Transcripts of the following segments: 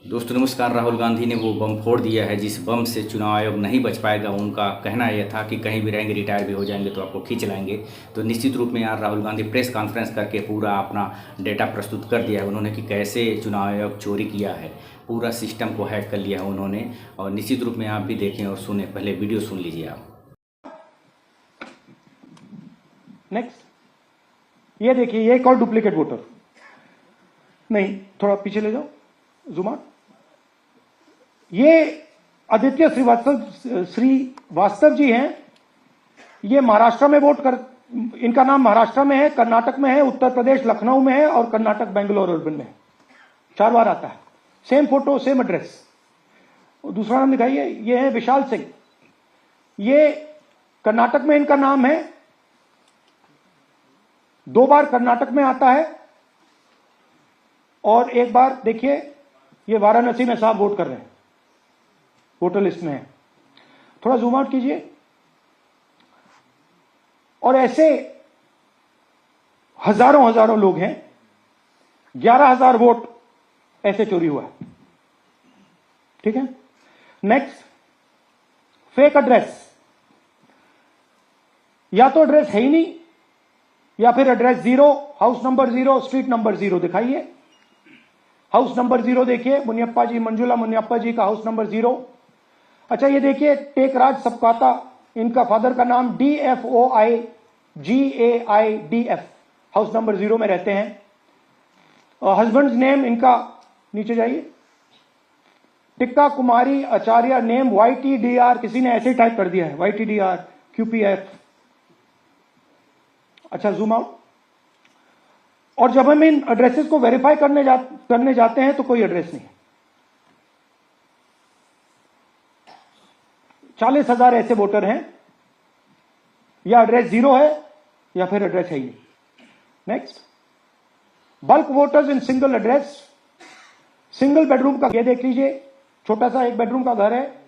दोस्तों नमस्कार। राहुल गांधी ने वो बम फोड़ दिया है जिस बम से चुनाव आयोग नहीं बच पाएगा। उनका कहना यह था कि कहीं भी रहेंगे, रिटायर भी हो जाएंगे तो आपको खींच लाएंगे। तो निश्चित रूप में यार राहुल गांधी प्रेस कॉन्फ्रेंस करके पूरा अपना डेटा प्रस्तुत कर दिया है उन्होंने कि कैसे चुनाव आयोग चोरी किया है, पूरा सिस्टम को हैक कर लिया है उन्होंने। और निश्चित रूप में आप भी देखें और सुने, पहले वीडियो सुन लीजिए आप। नेक्स्ट, ये देखिए, ये एक और डुप्लीकेट वोटर। नहीं, थोड़ा पीछे ले जाओ, जूम आउट। ये आदित्य श्रीवास्तव जी हैं। ये महाराष्ट्र में वोट कर, इनका नाम महाराष्ट्र में है, कर्नाटक में है, उत्तर प्रदेश लखनऊ में है और कर्नाटक बेंगलोर अर्बन में है। 4 बार आता है, सेम फोटो सेम एड्रेस। दूसरा नाम दिखाइए, ये है विशाल सिंह। ये कर्नाटक में इनका नाम है, 2 बार कर्नाटक में आता है और 1 बार देखिए ये वाराणसी में साहब वोट कर रहे हैं, वोटर लिस्ट में है। थोड़ा जूम आउट कीजिए। और ऐसे हजारों लोग हैं, 11,000 वोट ऐसे चोरी हुआ है। ठीक है। Next, fake address. या तो एड्रेस है ही नहीं या फिर address 0, house number 0, street number 0 दिखाइए। हाउस नंबर 0 देखिए, मुनियप्पा जी, मंजुला मुनियप्पा जी का हाउस नंबर 0। अच्छा, ये देखिए टेकराज सबकाता, इनका फादर का नाम DFOIGAIDF, हाउस नंबर 0 में रहते हैं। हस्बैंड्स नेम इनका, नीचे जाइए, टिक्का कुमारी आचार्य, नेम YTDR, किसी ने ऐसे ही टाइप कर दिया है, YTDR QPF। अच्छा, जूम आउट। और जब हम इन एड्रेसेस को वेरीफाई करने जाते हैं तो कोई एड्रेस नहीं है। 40,000 ऐसे वोटर हैं, या एड्रेस 0 है या फिर एड्रेस है ही नहीं। Next, bulk voters in single address. Single bedroom का, ये देख लीजिए, छोटा सा 1 बेडरूम का घर है।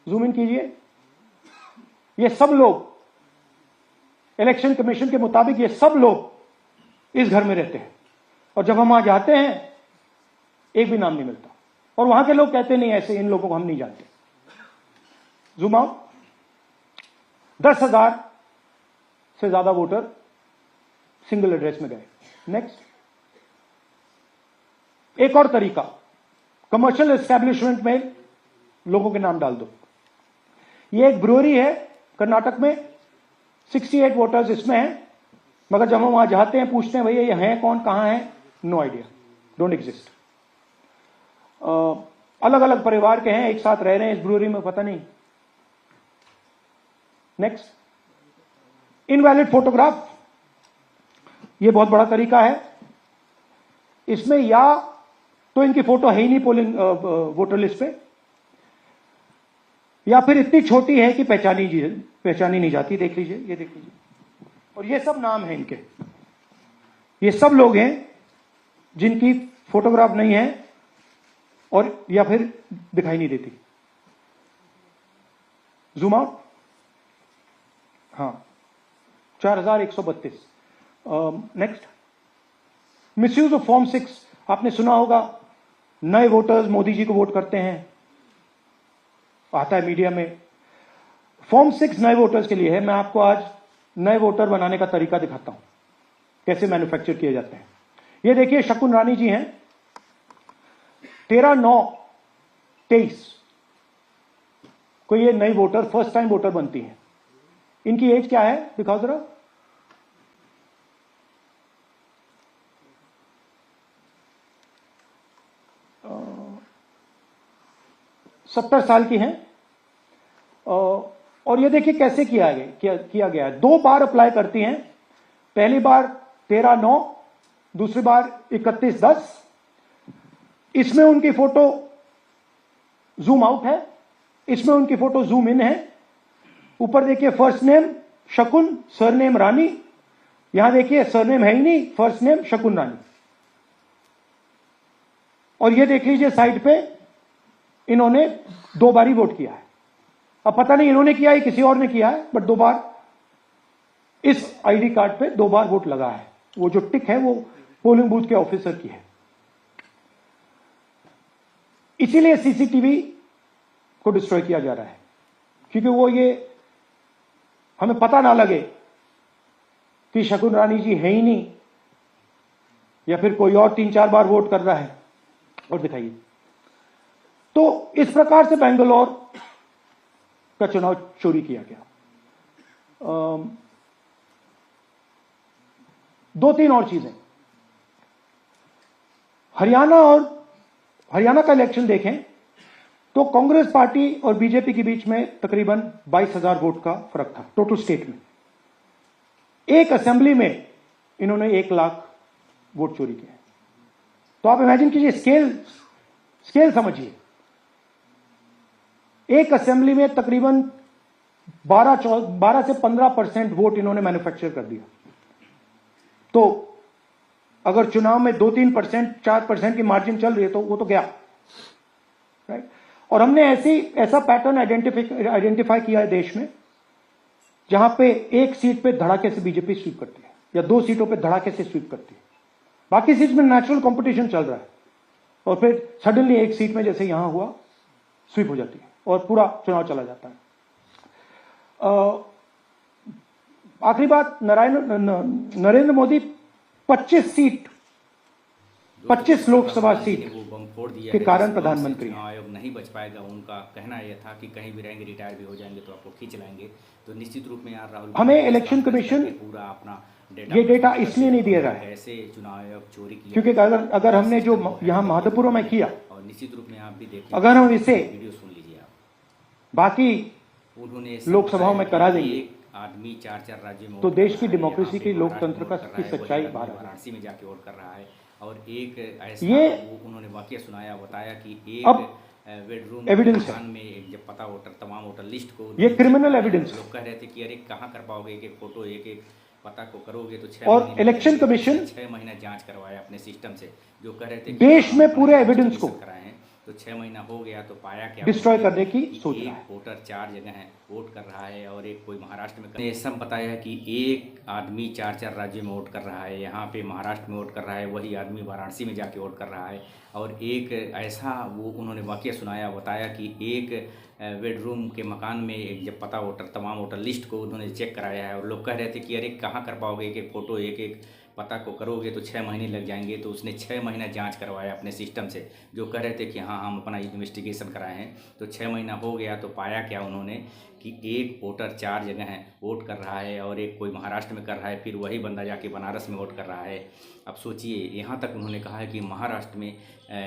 जूम इन कीजिए। ये सब लोग, इलेक्शन कमीशन के मुताबिक ये सब लोग इस घर में रहते हैं। और जब हम वहां जाते हैं एक भी नाम नहीं मिलता, और वहां के लोग कहते नहीं, ऐसे इन लोगों को हम नहीं जानते। Zoom out. 10,000 से ज्यादा वोटर सिंगल एड्रेस में गए। नेक्स्ट, एक और तरीका, कमर्शियल एस्टेब्लिशमेंट में लोगों के नाम डाल दो। ये एक ब्रूअरी है कर्नाटक में, 68 वोटर्स इसमें हैं, मगर जब हम वहां जाते हैं पूछते हैं भैया ये हैं कौन, कहां है, नो आइडिया, डोंट एग्जिस्ट। अलग अलग परिवार के हैं, एक साथ रह रहे हैं इस ब्रूअरी में, पता नहीं। Next, invalid photograph. ये बहुत बड़ा तरीका है। इसमें या तो इनकी फोटो है ही नहीं पोलिंग वोटर लिस्ट पे, या फिर इतनी छोटी है कि पहचानी नहीं जाती। देख लीजिए, ये देख लीजिए। और ये सब नाम है इनके, ये सब लोग हैं जिनकी फोटोग्राफ नहीं है और या फिर दिखाई नहीं देती। Zoom out. हाँ, 4132। Next, misuse of form 6। आपने सुना होगा, नए वोटर्स मोदी जी को वोट करते हैं, आता है मीडिया में। फॉर्म 6 नए वोटर्स के लिए है। मैं आपको आज नए वोटर बनाने का तरीका दिखाता हूं, कैसे मैन्युफैक्चर किए जाते हैं। ये देखिए, शकुन रानी जी हैं, 13/9/23 को ये नई वोटर, फर्स्ट टाइम वोटर बनती हैं। इनकी एज क्या है, दिखाओ जरा। अ, 70 साल की हैं। और ये देखिए कैसे किया गया है। 2 बार अप्लाई करती हैं। पहली बार 13/9, दूसरी बार 31/10। इसमें उनकी फोटो जूम आउट है, इसमें उनकी फोटो जूम इन है। ऊपर देखिए, फर्स्ट नेम शकुन, सरनेम रानी। यहां देखिए सरनेम है ही नहीं, फर्स्ट नेम शकुन रानी। और ये देख लीजिए साइड पे, इन्होंने 2 बार ही वोट किया है। अब पता नहीं इन्होंने किया है किसी और ने किया है, बट 2 बार इस आईडी कार्ड पे 2 बार वोट लगा है। वो जो टिक है वो पोलिंग बूथ के ऑफिसर की है। इसीलिए सीसीटीवी को डिस्ट्रॉय किया जा रहा है, क्योंकि वो ये हमें पता ना लगे कि शकुन रानी जी है ही नहीं या फिर कोई और 3-4 बार वोट कर रहा है। और दिखाइए, तो इस प्रकार से बेंगलोर का चुनाव चोरी किया गया। 2-3 और चीजें, हरियाणा का इलेक्शन देखें तो कांग्रेस पार्टी और बीजेपी के बीच में तकरीबन 22,000 वोट का फर्क था टोटल स्टेट में। एक असेंबली में इन्होंने 1 लाख वोट चोरी किए। तो आप इमेजिन कीजिए, स्केल समझिए। एक असेंबली में तकरीबन 12 से 15% वोट इन्होंने मैन्युफैक्चर कर दिया। तो अगर चुनाव में 2-3%, 4% की मार्जिन चल रही है तो वो तो गया, राइट। और हमने ऐसा पैटर्न आइडेंटिफाई किया है देश में, जहां पे एक सीट पे धड़ाके से बीजेपी स्वीप करती है या 2 सीटों पे धड़ाके से स्वीप करती है। बाकी सीट में नेचुरल कंपटीशन चल रहा है और फिर सडनली एक सीट में जैसे यहां हुआ स्वीप हो जाती है और पूरा चुनाव चला जाता है। आखिरी बात, नरेंद्र मोदी 25 लोकसभा सीट वो बम फोड़ दिया के है, कारण जिस बम से प्रधानमंत्री चुनाव आयोग नहीं बच पाएगा। उनका कहना यह था कि कहीं भी रहेंगे, रिटायर भी हो जाएंगे तो आपको खींच लाएंगे। तो निश्चित रूप में यार राहुल हमें गांधी इलेक्शन कमीशन पूरा अपना ये डेटा इसलिए नहीं दे रहा है कैसे चुनाव आयोग चोरी किया, क्योंकि अगर हमने जो यहां माधोपुर में किया, और निश्चित रूप में आप भी देखिए, अगर हम इसे वीडियो सुन लीजिए आप। बाकी उन्होंने लोकसभाओं में करा देंगे एक आदमी 4-4 राज्यों में तो वोट देश कर की रहा है, डेमोक्रेसी यहाँ की पे लोकतंत्र महाराष्ट्र का में की वोट कर रहा है, सच्चाई वही बाहर आदमी आ रही है। वाराणसी में जाके वोट कर रहा है। और एक ऐसा वो उन्होंने वाकया सुनाया, बताया कि अब एक बेडरूम एविडेंस है, मकान में एक जब पता वोटर तमाम वोटर लिस्ट को ये क्रिमिनल एविडेंस है। लोग कह रहे थे कि अरे कहाँ कर पाओगे, एक फोटो एक पता को करोगे तो 6 और महीने इलेक्शन लगेंगे। कमीशन 6 महीना जांच करवाया अपने सिस्टम से, जो कह रहे थे कि देश में पूरे हम एविडेंस को कराए हैं। तो 6 महीना हो गया तो पाया क्या, डिस्ट्रॉय करने की कि सोच एक रहा है। वोटर 4 जगह है वोट कर रहा है और एक कोई महाराष्ट्र में ये सब बताया कि एक आदमी 4-4 राज्यों में वोट कर रहा है, यहाँ पे महाराष्ट्र में वोट कर रहा है, वही आदमी वाराणसी में जाके वोट कर रहा है। और एक ऐसा वो उन्होंने वाकया सुनाया, बताया कि एक बेडरूम के मकान में एक जब पता वोटर तमाम वोटर लिस्ट को उन्होंने चेक कराया है और लोग कह रहे थे कि अरे कहाँ कर पाओगे, एक फोटो एक पता को करोगे तो 6 महीने लग जाएंगे। तो उसने 6 महीना जांच करवाया अपने सिस्टम से, जो कह रहे थे कि हाँ हम अपना इन्वेस्टिगेशन कराए हैं। तो 6 महीना हो गया तो पाया क्या उन्होंने कि एक वोटर 4 जगह है वोट कर रहा है और एक कोई महाराष्ट्र में कर रहा है, फिर वही बंदा जाके बनारस में वोट कर रहा है। अब सोचिए, यहाँ तक उन्होंने कहा है कि महाराष्ट्र में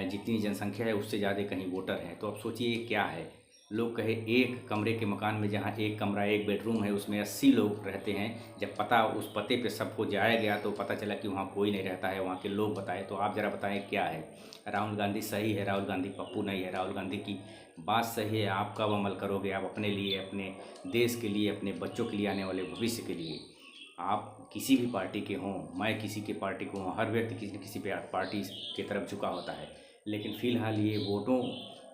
जितनी जनसंख्या है उससे ज़्यादा कहीं वोटर हैं। तो अब सोचिए क्या है, लोग कहे एक कमरे के मकान में जहाँ एक कमरा एक बेडरूम है उसमें 80 लोग रहते हैं। जब पता उस पते पे सबको जाया गया तो पता चला कि वहाँ कोई नहीं रहता है, वहाँ के लोग बताए। तो आप ज़रा बताएं क्या है, राहुल गांधी सही है, राहुल गांधी पप्पू नहीं है, राहुल गांधी की बात सही है। आप कब अमल करोगे, आप अपने लिए, अपने देश के लिए, अपने बच्चों के लिए, आने वाले भविष्य के लिए। आप किसी भी पार्टी के हों, मैं किसी के पार्टी को हूँ, हर व्यक्ति किसी न किसी पार्टी की तरफ झुका होता है। लेकिन फ़िलहाल ये वोटों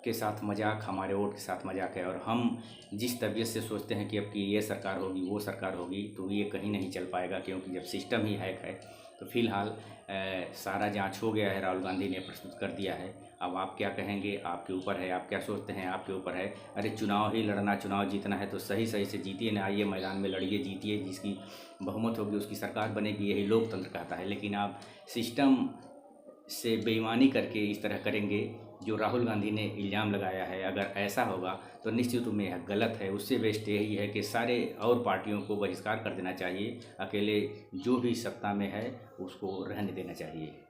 के साथ मजाक, हमारे वोट के साथ मजाक है। और हम जिस तबीयत से सोचते हैं कि अब की ये सरकार होगी वो सरकार होगी, तो ये कहीं नहीं चल पाएगा, क्योंकि जब सिस्टम ही हैक है। तो फिलहाल सारा जांच हो गया है, राहुल गांधी ने प्रस्तुत कर दिया है। अब आप क्या कहेंगे, आपके ऊपर है, आप क्या सोचते हैं, आपके ऊपर है। अरे चुनाव ही लड़ना, चुनाव जीतना है तो सही सही से जीतिए ना, आइए मैदान में लड़िए, जीतिए, जिसकी बहुमत होगी उसकी सरकार बनेगी, यही लोकतंत्र कहता है। लेकिन आप सिस्टम से बेईमानी करके इस तरह करेंगे जो राहुल गांधी ने इल्ज़ाम लगाया है, अगर ऐसा होगा तो निश्चित रूप में यह गलत है। उससे बेस्ट यही है कि सारे और पार्टियों को बहिष्कार कर देना चाहिए, अकेले जो भी सत्ता में है उसको रहने देना चाहिए।